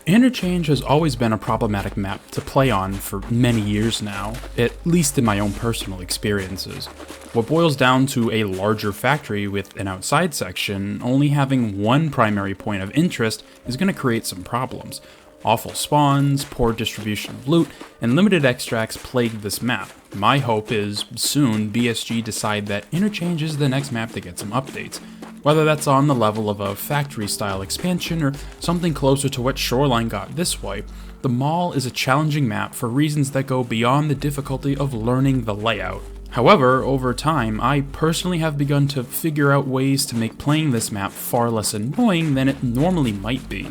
Interchange has always been a problematic map to play on for many years now, at least in my own personal experiences. What boils down to a larger factory with an outside section only having one primary point of interest is going to create some problems. Awful spawns, poor distribution of loot, and limited extracts plague this map. My hope is soon BSG decide that Interchange is the next map to get some updates. Whether that's on the level of a factory-style expansion or something closer to what Shoreline got this way, the Mall is a challenging map for reasons that go beyond the difficulty of learning the layout. However, over time, I personally have begun to figure out ways to make playing this map far less annoying than it normally might be.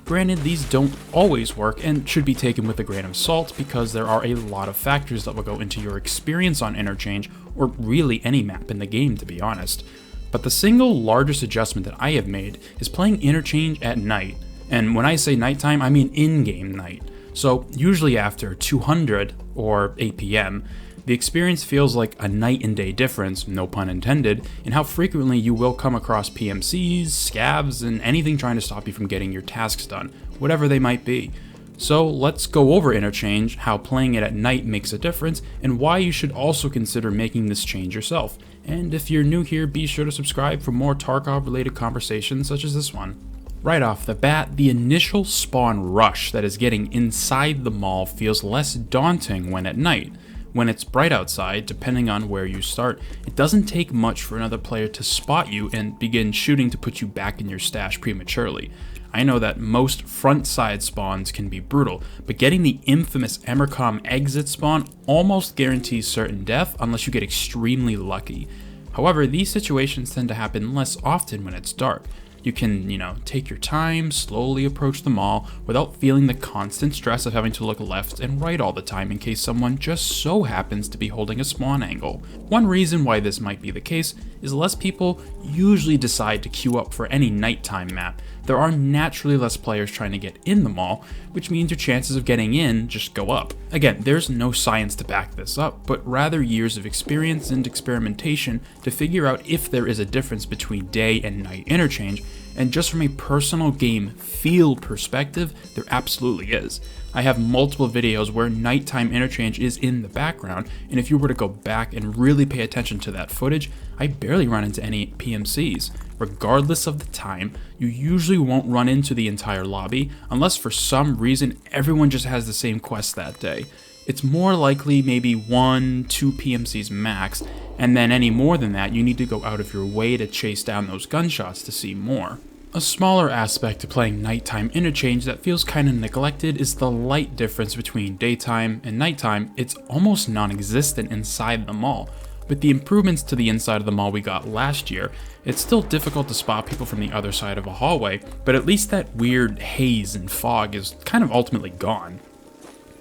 Granted, these don't always work and should be taken with a grain of salt because there are a lot of factors that will go into your experience on Interchange, or really any map in the game to be honest. But the single largest adjustment that I have made is playing Interchange at night. And when I say nighttime, I mean in-game night. So usually after 200 or 8 PM, the experience feels like a night and day difference, no pun intended, in how frequently you will come across PMCs, scavs, and anything trying to stop you from getting your tasks done, whatever they might be. So let's go over Interchange, how playing it at night makes a difference, and why you should also consider making this change yourself. And if you're new here, be sure to subscribe for more Tarkov related conversations such as this one. Right off the bat, the initial spawn rush that is getting inside the mall feels less daunting when at night. When it's bright outside, depending on where you start, it doesn't take much for another player to spot you and begin shooting to put you back in your stash prematurely. I know that most front side spawns can be brutal, but getting the infamous Emercom exit spawn almost guarantees certain death unless you get extremely lucky. However, these situations tend to happen less often when it's dark. You can, take your time, slowly approach the mall without feeling the constant stress of having to look left and right all the time in case someone just so happens to be holding a spawn angle. One reason why this might be the case is less people usually decide to queue up for any nighttime map. There are naturally less players trying to get in the mall, which means your chances of getting in just go up. Again, there's no science to back this up, but rather years of experience and experimentation to figure out if there is a difference between day and night interchange, and just from a personal game feel perspective, there absolutely is. I have multiple videos where nighttime interchange is in the background, and if you were to go back and really pay attention to that footage, I barely run into any PMCs. Regardless of the time, you usually won't run into the entire lobby unless for some reason everyone just has the same quest that day. It's more likely maybe 1-2 PMCs max, and then any more than that you need to go out of your way to chase down those gunshots to see more. A smaller aspect to playing nighttime interchange that feels kinda neglected is the light difference between daytime and nighttime. It's almost non-existent inside the mall. With the improvements to the inside of the mall we got last year, it's still difficult to spot people from the other side of a hallway, but at least that weird haze and fog is kind of ultimately gone.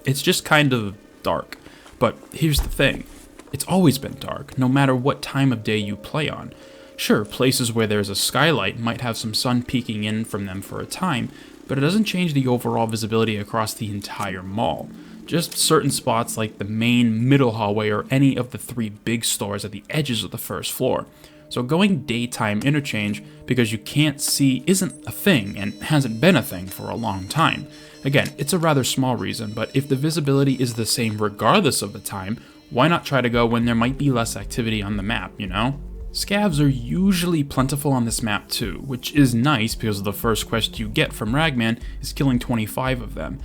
It's just kind of dark. But here's the thing, it's always been dark, no matter what time of day you play on. Sure, places where there's a skylight might have some sun peeking in from them for a time, but it doesn't change the overall visibility across the entire mall. Just certain spots like the main middle hallway or any of the 3 big stores at the edges of the first floor. So going daytime interchange because you can't see isn't a thing and hasn't been a thing for a long time. Again, it's a rather small reason, but if the visibility is the same regardless of the time, why not try to go when there might be less activity on the map, Scavs are usually plentiful on this map too, which is nice because the first quest you get from Ragman is killing 25 of them.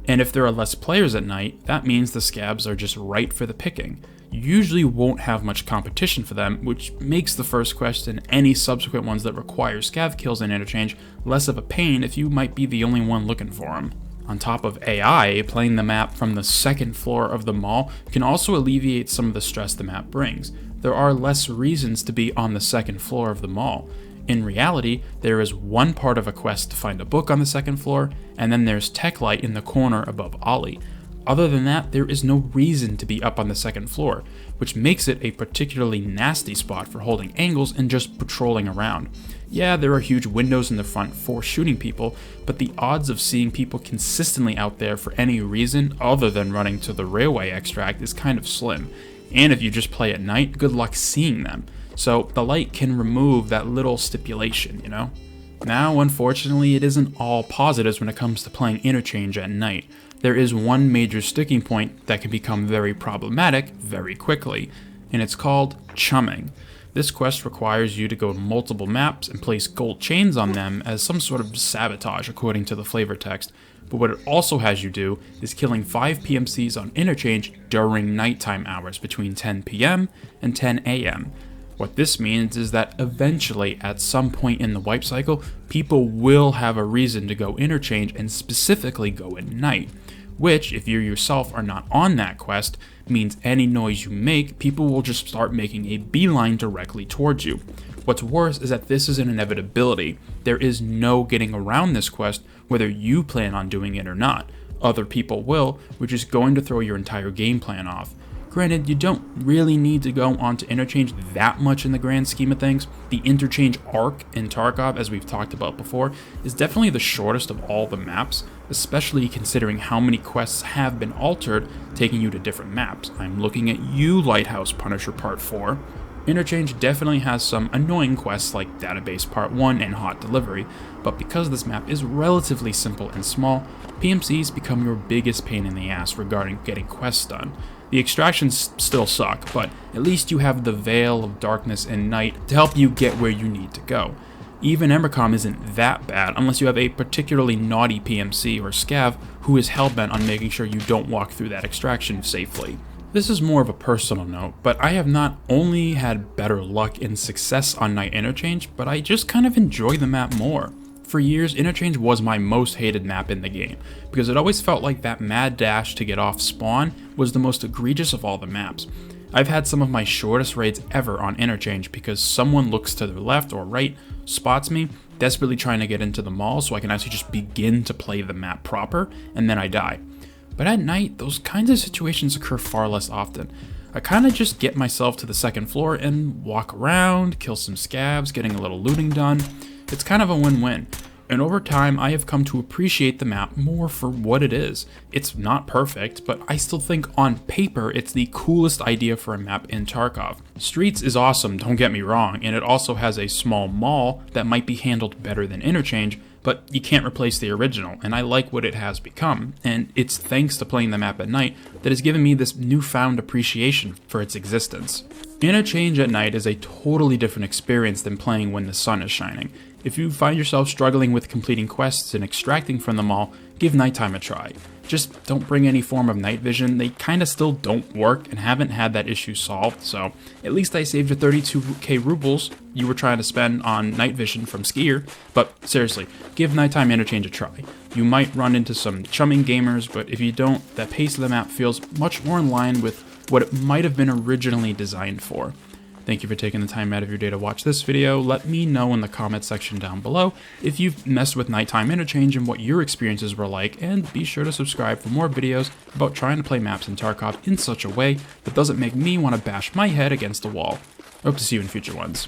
And if there are less players at night, that means the scavs are just right for the picking. You usually won't have much competition for them, which makes the first quest and any subsequent ones that require scav kills and interchange less of a pain if you might be the only one looking for them. On top of AI, playing the map from the second floor of the mall can also alleviate some of the stress the map brings. There are less reasons to be on the second floor of the mall. In reality, there is one part of a quest to find a book on the second floor, and then there's Tech Light in the corner above Ollie. Other than that, there is no reason to be up on the second floor, which makes it a particularly nasty spot for holding angles and just patrolling around. Yeah, there are huge windows in the front for shooting people, but the odds of seeing people consistently out there for any reason other than running to the railway extract is kind of slim. And if you just play at night, good luck seeing them. So the light can remove that little stipulation, Now, unfortunately, it isn't all positives when it comes to playing Interchange at night. There is one major sticking point that can become very problematic very quickly, and it's called chumming. This quest requires you to go to multiple maps and place gold chains on them as some sort of sabotage according to the flavor text, but what it also has you do is killing 5 PMCs on Interchange during nighttime hours between 10 PM and 10 AM. What this means is that eventually, at some point in the wipe cycle, people will have a reason to go Interchange and specifically go at night, which, if you yourself are not on that quest, means any noise you make, people will just start making a beeline directly towards you. What's worse is that this is an inevitability. There is no getting around this quest whether you plan on doing it or not. Other people will, which is going to throw your entire game plan off. Granted, you don't really need to go onto Interchange that much in the grand scheme of things. The Interchange arc in Tarkov, as we've talked about before, is definitely the shortest of all the maps, especially considering how many quests have been altered, taking you to different maps. I'm looking at you, Lighthouse Punisher Part 4. Interchange definitely has some annoying quests like Database Part 1 and Hot Delivery, but because this map is relatively simple and small, PMCs become your biggest pain in the ass regarding getting quests done. The extractions still suck, but at least you have the Veil of Darkness and Night to help you get where you need to go. Even Emercom isn't that bad unless you have a particularly naughty PMC or scav who is hellbent on making sure you don't walk through that extraction safely. This is more of a personal note, but I have not only had better luck and success on Night Interchange, but I just kind of enjoy the map more. For years, Interchange was my most hated map in the game, because it always felt like that mad dash to get off spawn was the most egregious of all the maps. I've had some of my shortest raids ever on Interchange because someone looks to their left or right, spots me, desperately trying to get into the mall so I can actually just begin to play the map proper, and then I die. But at night, those kinds of situations occur far less often. I kind of just get myself to the second floor and walk around, kill some scavs, getting a little looting done. It's kind of a win-win. And over time, I have come to appreciate the map more for what it is. It's not perfect, but I still think on paper, it's the coolest idea for a map in Tarkov. Streets is awesome, don't get me wrong, and it also has a small mall that might be handled better than Interchange, but you can't replace the original, and I like what it has become, and it's thanks to playing the map at night that has given me this newfound appreciation for its existence. Interchange at night is a totally different experience than playing when the sun is shining. If you find yourself struggling with completing quests and extracting from them all, give nighttime a try. Just don't bring any form of night vision, they kinda still don't work and haven't had that issue solved, so at least I saved you 32k rubles you were trying to spend on night vision from Skier, but seriously, give nighttime Interchange a try. You might run into some chumming gamers, but if you don't, the pace of the map feels much more in line with what it might have been originally designed for. Thank you for taking the time out of your day to watch this video. Let me know in the comment section down below if you've messed with nighttime Interchange and what your experiences were like, and be sure to subscribe for more videos about trying to play maps in Tarkov in such a way that doesn't make me want to bash my head against the wall. I hope to see you in future ones.